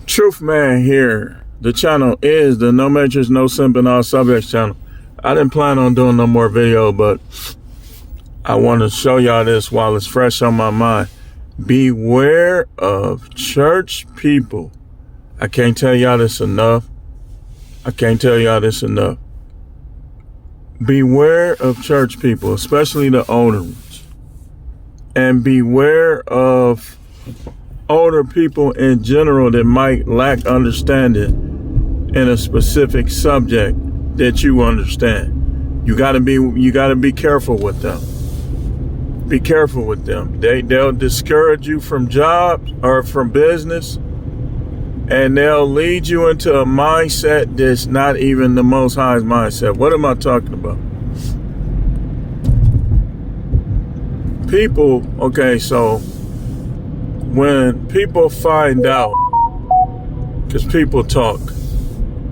Truth Man here. The channel is the No Matrix, No Simping, All Subjects channel. I didn't plan on doing no more video, but I want to show y'all this while it's fresh on my mind. Beware of church people. I can't tell y'all this enough. Beware of church people, especially the older ones. And beware of older people in general that might lack understanding in a specific subject that you understand. You gotta be careful with them. Be careful with them. They'll discourage you from jobs or from business, and they'll lead you into a mindset that's not even the Most High's mindset. What am I talking about? People, okay, so when people find out, because people talk,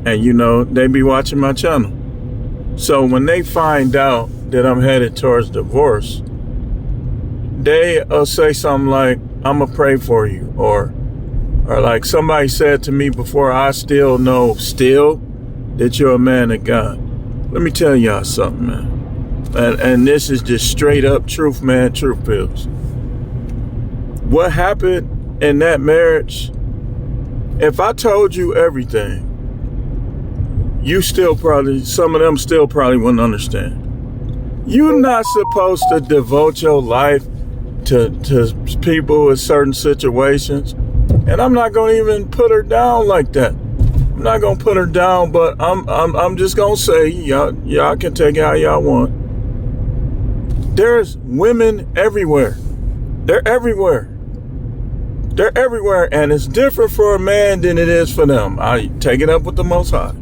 and they be watching my channel. So when they find out that I'm headed towards divorce, they'll say something like, I'm gonna pray for you, or like somebody said to me before, I still know that you're a man of God. Let me tell y'all something, man. And this is just straight up truth, man, truth pills. What happened in that marriage, if I told you everything, some of them still probably wouldn't understand. You're not supposed to devote your life to people in certain situations. And I'm not going to even put her down like that. I'm not going to put her down, but I'm just going to say, y'all can take it how y'all want. There's women everywhere. They're everywhere. They're everywhere, and it's different for a man than it is for them. I take it up with the Most High.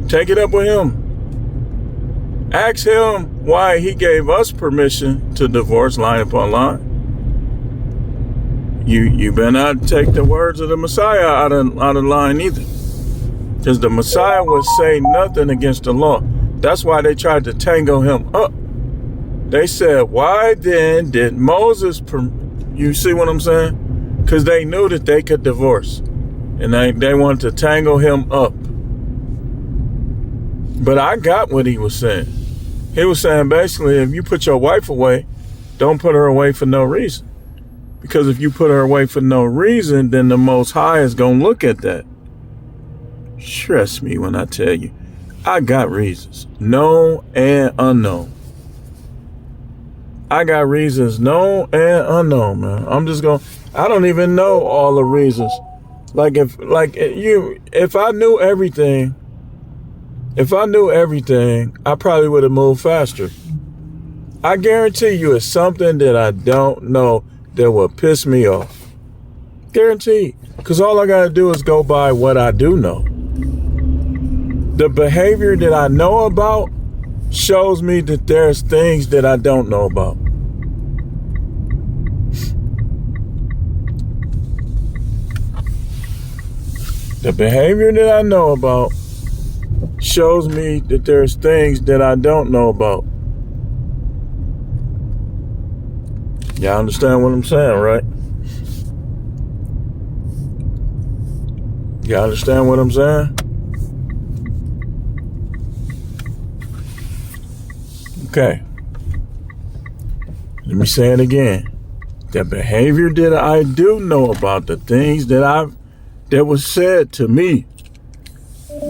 Take it up with him. Ask him why he gave us permission to divorce line upon line. You better not take the words of the Messiah out of line either. Because the Messiah would say nothing against the law. That's why they tried to tangle him up. They said, why then did Moses, you see what I'm saying? Because they knew that they could divorce. And they wanted to tangle him up. But I got what he was saying. He was saying basically, if you put your wife away, don't put her away for no reason. Because if you put her away for no reason, then the Most High is going to look at that. Trust me when I tell you, I got reasons, known and unknown. I got reasons known and unknown, man. I don't even know all the reasons. If I knew everything, I probably would have moved faster. I guarantee you it's something that I don't know that will piss me off. Guaranteed. Because all I got to do is go by what I do know. The behavior that I know about shows me that there's things that I don't know about. The behavior that I know about shows me that there's things that I don't know about. Y'all understand what I'm saying, right? Y'all understand what I'm saying? Okay. Let me say it again. The behavior that I do know about, the things that was said to me,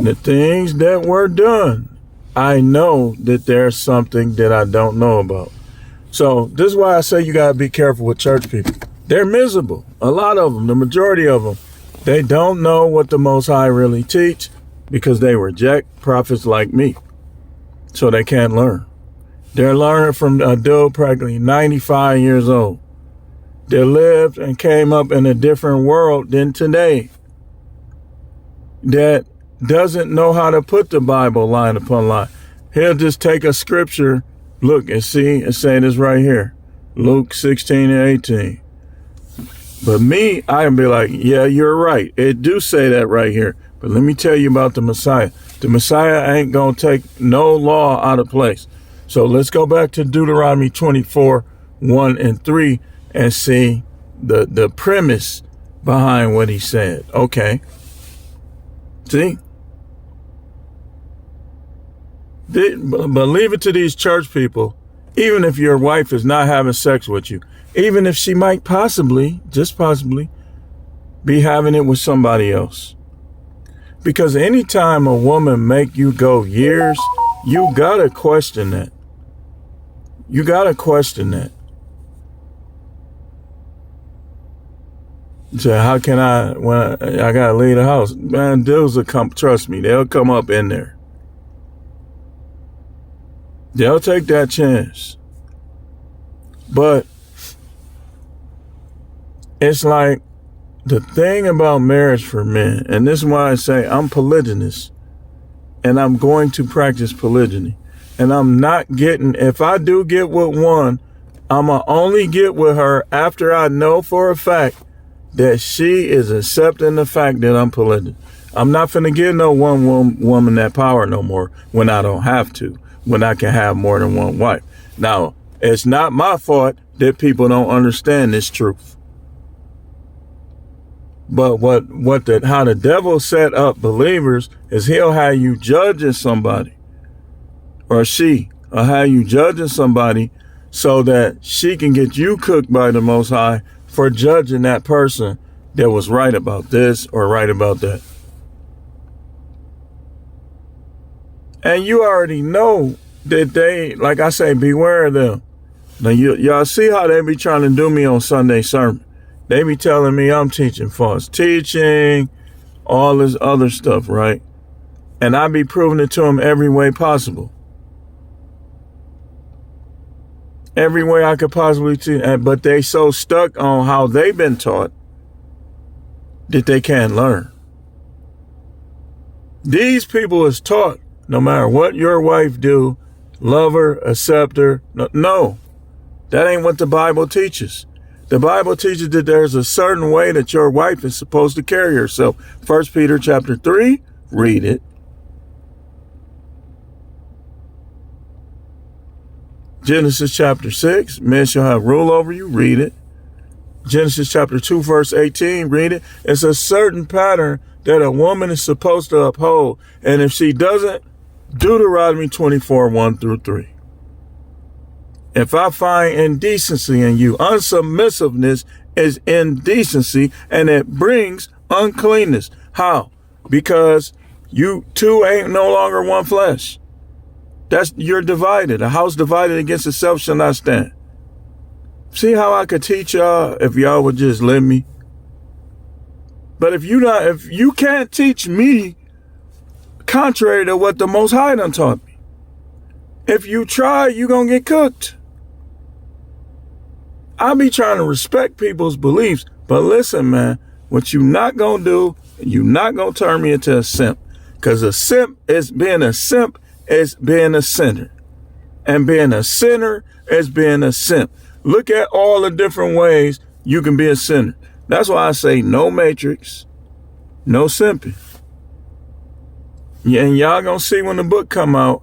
the things that were done, I know that there's something that I don't know about. So this is why I say you got to be careful with church people. They're miserable. A lot of them, the majority of them, they don't know what the Most High really teach because they reject prophets like me. So they can't learn. They're learning from a dude practically 95 years old that lived and came up in a different world than today, that doesn't know how to put the Bible line upon line. He'll just take a scripture, look and see, and say this right here, Luke 16 and 18. But me, I can be like, yeah, you're right. It do say that right here. But let me tell you about the Messiah. The Messiah ain't going to take no law out of place. So let's go back to Deuteronomy 24, 1 and 3 and see the premise behind what he said. Okay. See? But leave it to these church people, even if your wife is not having sex with you, even if she might possibly, just possibly, be having it with somebody else. Because anytime a woman make you go years, you gotta question that. You gotta question that. So how can when I gotta leave the house? Man, dudes will come, trust me, they'll come up in there. They'll take that chance. But it's like the thing about marriage for men, and this is why I say I'm polygynist, and I'm going to practice polygyny. And I'm not getting, if I do get with one, I'ma only get with her after I know for a fact that she is accepting the fact that I'm polygynist. I'm not finna give no one woman that power no more when I don't have to, when I can have more than one wife. Now, it's not my fault that people don't understand this truth. But how the devil set up believers is he'll have you judging somebody, or or have you judging somebody so that she can get you cooked by the Most High for judging that person that was right about this or right about that. And you already know that they, like I say, beware of them. Now y'all see how they be trying to do me on Sunday sermon. They be telling me I'm teaching false teaching, all this other stuff, right? And I be proving it to them every way possible. Every way I could possibly teach. But they so stuck on how they've been taught that they can't learn. These people is taught, no matter what your wife do, love her, accept her. No, that ain't what the Bible teaches. The Bible teaches that there's a certain way that your wife is supposed to carry herself. 1 Peter chapter 3, read it. Genesis chapter 6, men shall have rule over you, read it. Genesis chapter 2, verse 18, read it. It's a certain pattern that a woman is supposed to uphold. And if she doesn't, Deuteronomy 24, 1 through 3. If I find indecency in you, unsubmissiveness is indecency, and it brings uncleanness. How? Because you two ain't no longer one flesh. You're divided. A house divided against itself shall not stand. See how I could teach y'all if y'all would just let me? But if you can't teach me contrary to what the Most High done taught me, if you try, you gonna get cooked. I be trying to respect people's beliefs, but listen, man, what you not gonna do, you not gonna turn me into a simp. Cause a simp is being a simp is being a sinner. And being a sinner is being a simp. Look at all the different ways you can be a sinner. That's why I say no matrix, no simping. Yeah, and y'all gonna see when the book come out,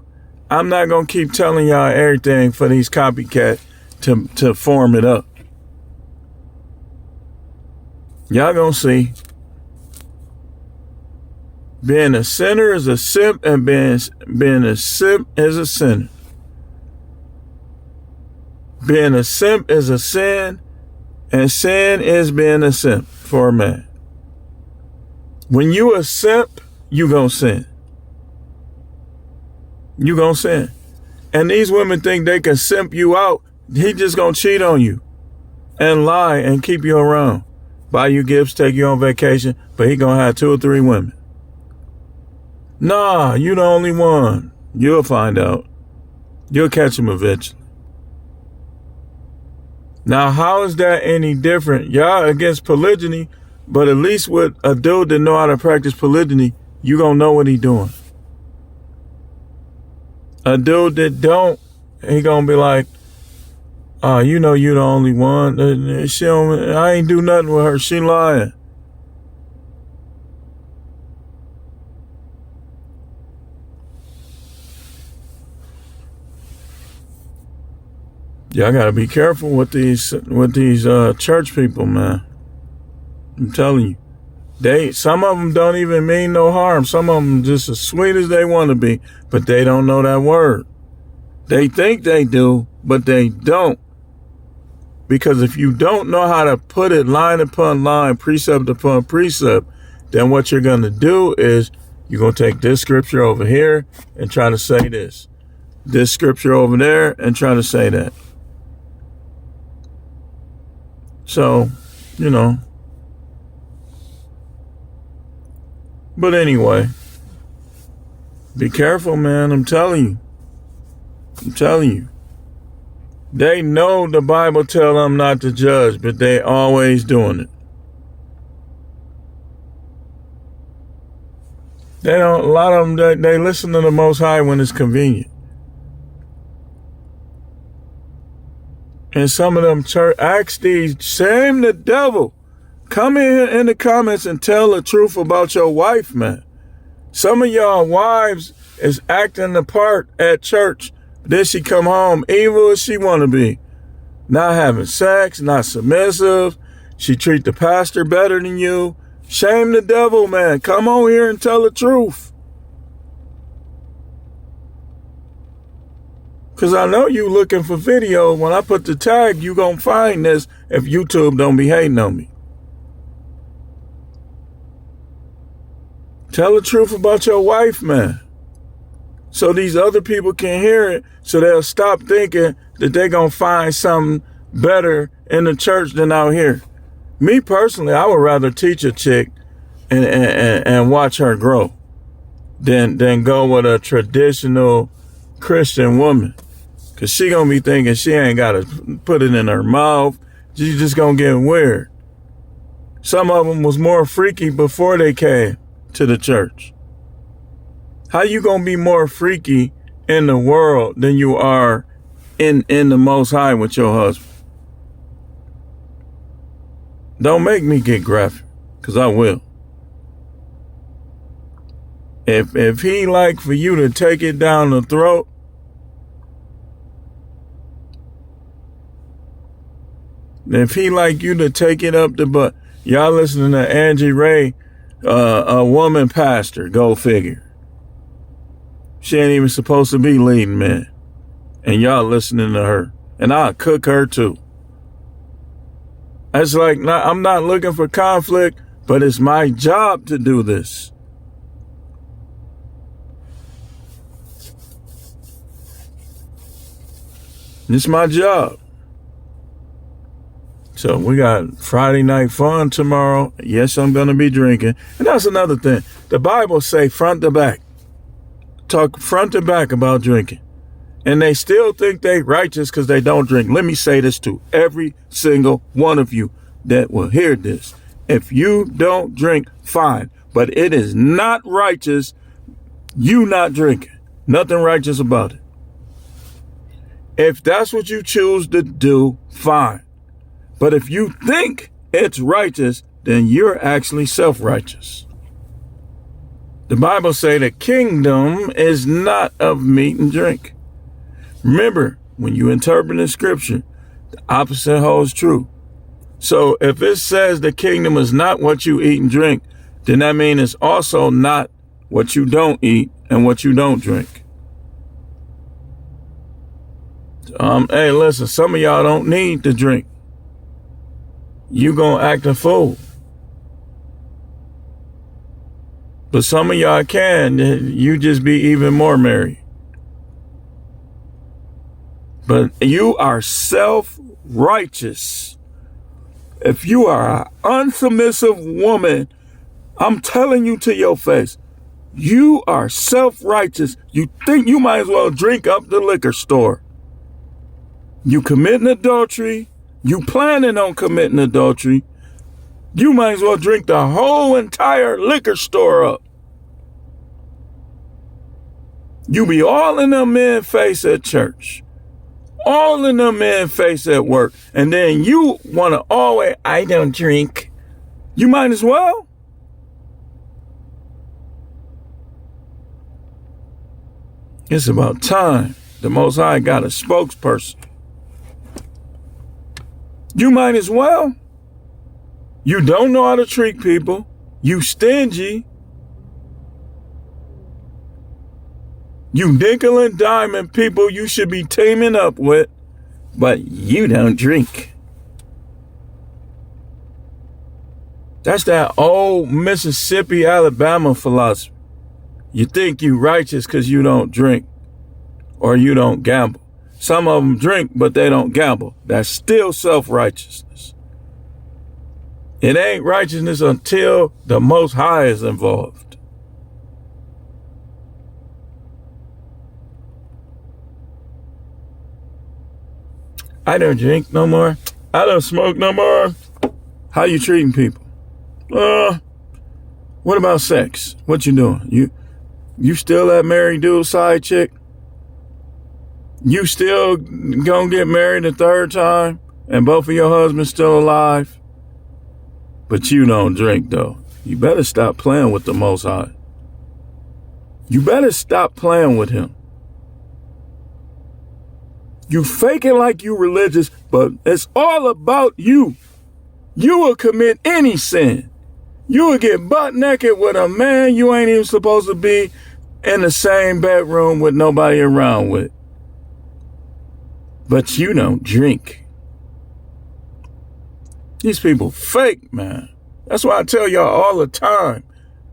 I'm not gonna keep telling y'all everything for these copycats to form it up. Y'all gonna see. Being a sinner is a simp, and being a simp is a sinner. Being a simp is a sin, and sin is being a simp for a man. When you a simp, you gonna sin. You gonna sin. And these women think they can simp you out. He just gonna cheat on you and lie and keep you around. Buy you gifts, take you on vacation, but he gonna have 2 or 3 women. Nah, you the only one. You'll find out. You'll catch him eventually. Now, how is that any different? Y'all against polygyny, but at least with a dude that know how to practice polygyny, you gonna know what he doing. A dude that don't, he gonna be like, you know you the only one. I ain't do nothing with her. She lying. Y'all gotta be careful with these church people, man. I'm telling you. Some of them don't even mean no harm. Some of them just as sweet as they want to be, but they don't know that word. They think they do, but they don't. Because if you don't know how to put it line upon line, precept upon precept, then what you're going to do is you're going to take this scripture over here and try to say this. This scripture over there and try to say that. So, you know. But anyway, be careful, man. I'm telling you. They know the Bible tell them not to judge, but they always doing it. A lot of them, they listen to the Most High when it's convenient. And some of them ask these, shame the devil. Come in the comments and tell the truth about your wife, man. Some of y'all wives is acting the part at church. Then she come home evil as she want to be. Not having sex, not submissive. She treat the pastor better than you. Shame the devil, man. Come on here and tell the truth. Because I know you looking for video. When I put the tag, you going to find this if YouTube don't be hating on me. Tell the truth about your wife, man. So these other people can hear it, so they'll stop thinking that they're going to find something better in the church than out here. Me personally, I would rather teach a chick and watch her grow than go with a traditional Christian woman. Because she going to be thinking she ain't got to put it in her mouth. She's just going to get weird. Some of them was more freaky before they came to the church. How you going to be more freaky in the world than you are in the Most High with your husband? Don't make me get graphic, because I will. If he like for you to take it down the throat, if he like you to take it up the butt, y'all listening to Angie Ray, a woman pastor, go figure. She ain't even supposed to be leading men. And y'all listening to her. And I'll cook her too. It's like, I'm not looking for conflict, but it's my job to do this. It's my job. So we got Friday night fun tomorrow. Yes, I'm going to be drinking. And that's another thing. The Bible say front to back. Talk front to back about drinking. And they still think they righteous because they don't drink. Let me say this to every single one of you that will hear this. If you don't drink, fine. But it is not righteous you not drinking. Nothing righteous about it. If that's what you choose to do, fine. But if you think it's righteous, then you're actually self-righteous. The Bible say the kingdom is not of meat and drink. Remember, when you interpret the scripture, the opposite holds true. So if it says the kingdom is not what you eat and drink, then that means it's also not what you don't eat and what you don't drink. Hey, listen, some of y'all don't need to drink. You gonna act a fool. But some of y'all can. You just be even more merry. But you are self-righteous. If you are an unsubmissive woman, I'm telling you to your face, you are self-righteous. You think you might as well drink up the liquor store. You committing adultery. You planning on committing adultery. You might as well drink the whole entire liquor store up. You be all in them men face at church. All in them men face at work. And then you want to always, I don't drink. You might as well. It's about time the Most High got a spokesperson. You might as well. You don't know how to treat people. You stingy. You nickel and diamond people you should be teaming up with, but you don't drink. That's that old Mississippi, Alabama philosophy. You think you righteous because you don't drink or you don't gamble. Some of them drink, but they don't gamble. That's still self-righteousness. It ain't righteousness until the Most High is involved. I don't drink no more. I don't smoke no more. How you treating people? What about sex? What you doing? You still that married dude side chick? You still gonna get married a third time and both of your husbands still alive? But you don't drink though. You better stop playing with the Most High. You better stop playing with him. You faking like you religious, but it's all about you. You will commit any sin. You will get butt naked with a man you ain't even supposed to be in the same bedroom with nobody around with. But you don't drink. These people fake, man. That's why I tell y'all all the time,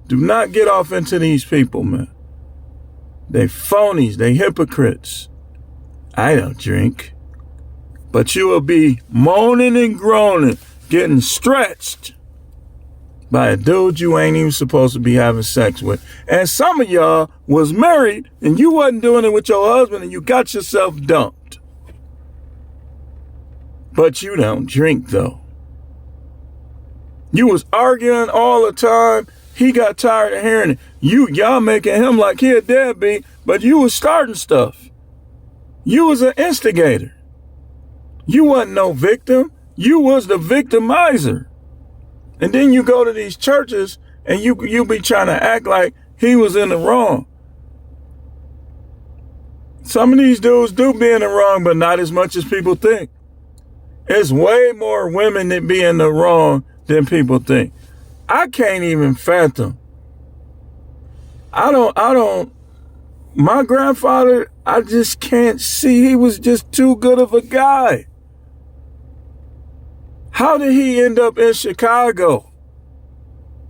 do not get off into these people, man. They phonies, they hypocrites. I don't drink. But you will be moaning and groaning, getting stretched by a dude you ain't even supposed to be having sex with. And some of y'all was married and you wasn't doing it with your husband and you got yourself dumped. But you don't drink though. You was arguing all the time. He got tired of hearing it. Y'all making him like he a deadbeat, but you was starting stuff. You was an instigator. You wasn't no victim. You was the victimizer. And then you go to these churches and you be trying to act like he was in the wrong. Some of these dudes do be in the wrong, but not as much as people think. It's way more women that be in the wrong than people think. I can't even fathom. My grandfather, I just can't see. He was just too good of a guy. How did he end up in Chicago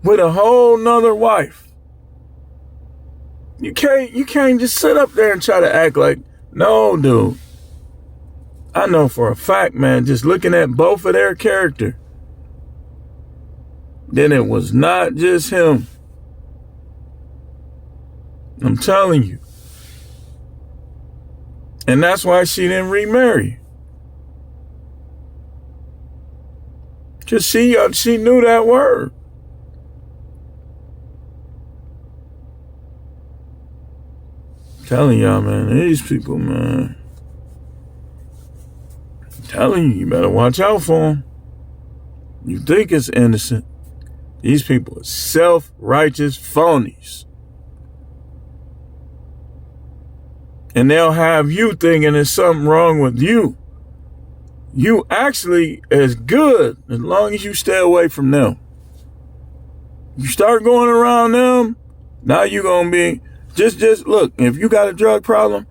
with a whole nother wife? You can't just sit up there and try to act like, no, dude. I know for a fact, man, just looking at both of their character, then it was not just him. I'm telling you. And that's why she didn't remarry. Because she knew that word. I'm telling y'all, man, these people, man. I'm telling you, you better watch out for them. You think it's innocent. These people are self-righteous phonies. And they'll have you thinking there's something wrong with you. You actually is good as long as you stay away from them. You start going around them, now you're going to be, just look, if you got a drug problem,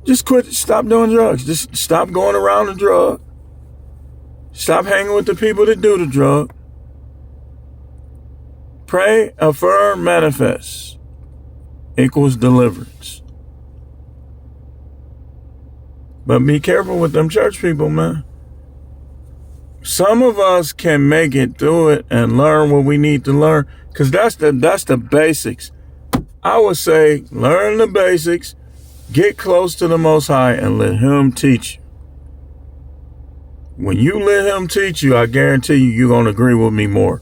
just quit, stop doing drugs. Just stop going around the drug. Stop hanging with the people that do the drug. Pray, affirm, manifest equals deliverance. But be careful with them church people, man. Some of us can make it through it and learn what we need to learn, because that's the basics. I would say learn the basics, get close to the Most High, and let him teach you. When you let him teach you, I guarantee you're going to agree with me more.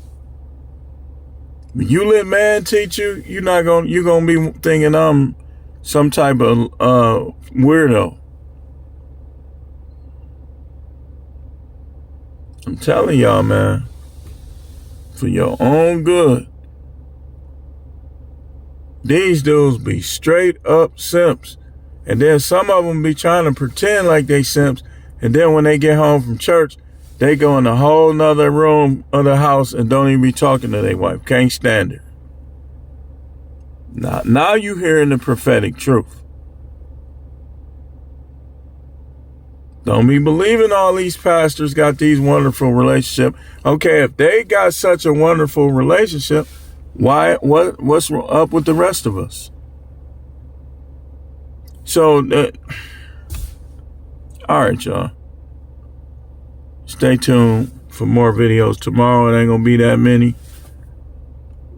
When you let man teach you, you're going to be thinking I'm some type of weirdo. I'm telling y'all, man, for your own good. These dudes be straight up simps. And then some of them be trying to pretend like they simps. And then when they get home from church, They go in a whole nother room of the house and don't even be talking to their wife. Can't stand her. Now you hearing the prophetic truth. Don't be believing all these pastors got these wonderful relationships. Okay, if they got such a wonderful relationship, what's up with the rest of us? So, all right, y'all. Stay tuned for more videos tomorrow. It ain't gonna be that many.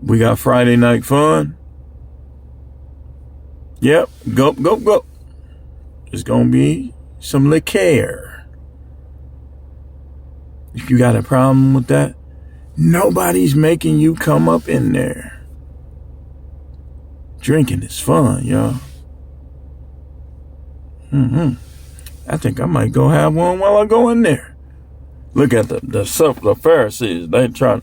We got Friday night fun. Yep, go. It's gonna be some liquor. If you got a problem with that, nobody's making you come up in there. Drinking is fun, y'all. I think I might go have one while I go in there. Look at the Pharisees. They trying.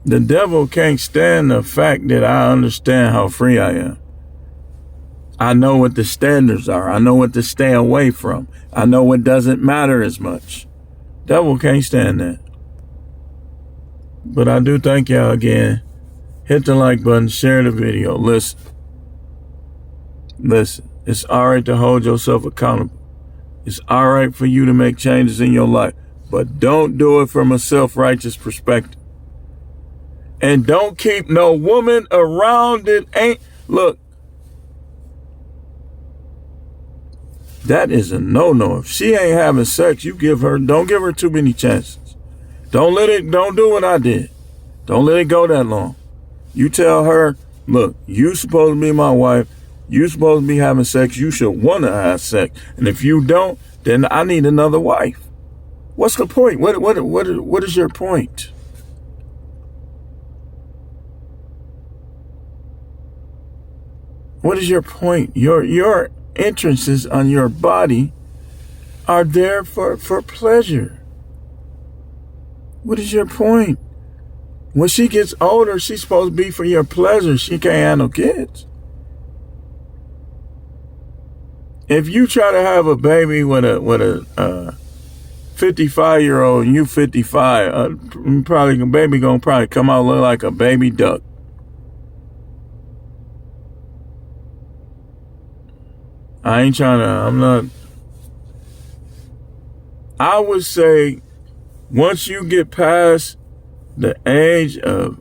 The devil can't stand the fact that I understand how free I am. I know what the standards are. I know what to stay away from. I know what doesn't matter as much. Devil can't stand that. But I do thank y'all again. Hit the like button, share the video. Listen, it's all right to hold yourself accountable. It's all right for you to make changes in your life, but don't do it from a self-righteous perspective. And don't keep no woman around that ain't, look, that is a no-no. If she ain't having sex, don't give her too many chances. Don't do what I did. Don't let it go that long. You tell her, look, you supposed to be my wife. You supposed to be having sex. You should want to have sex. And if you don't, then I need another wife. What's the point? What is your point? What is your point? Your entrances on your body are there for pleasure. What is your point? When she gets older, she's supposed to be for your pleasure. She can't have no kids. If you try to have a baby with a 55-year-old and you 55, baby gonna probably come out look like a baby duck. I would say once you get past the age of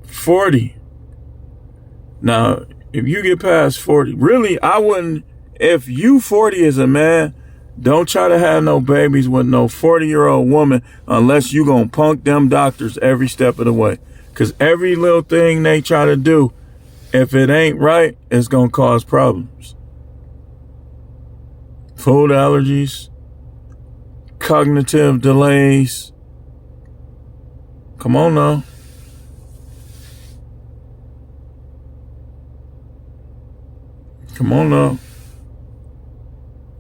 40, now, if you get past 40, really, I wouldn't, if you 40 as a man, don't try to have no babies with no 40-year-old woman unless you gonna punk them doctors every step of the way. Because every little thing they try to do, if it ain't right, it's gonna cause problems. Food allergies, cognitive delays. Come on now. Come on now.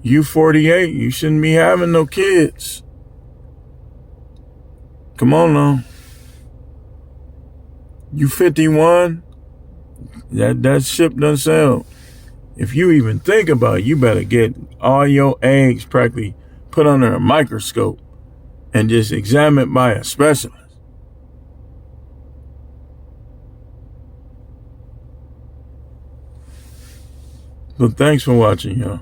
You 48, you shouldn't be having no kids. Come on now. You 51, that ship done sailed. If you even think about it, you better get all your eggs practically put under a microscope and just examined by a specialist. But thanks for watching, y'all.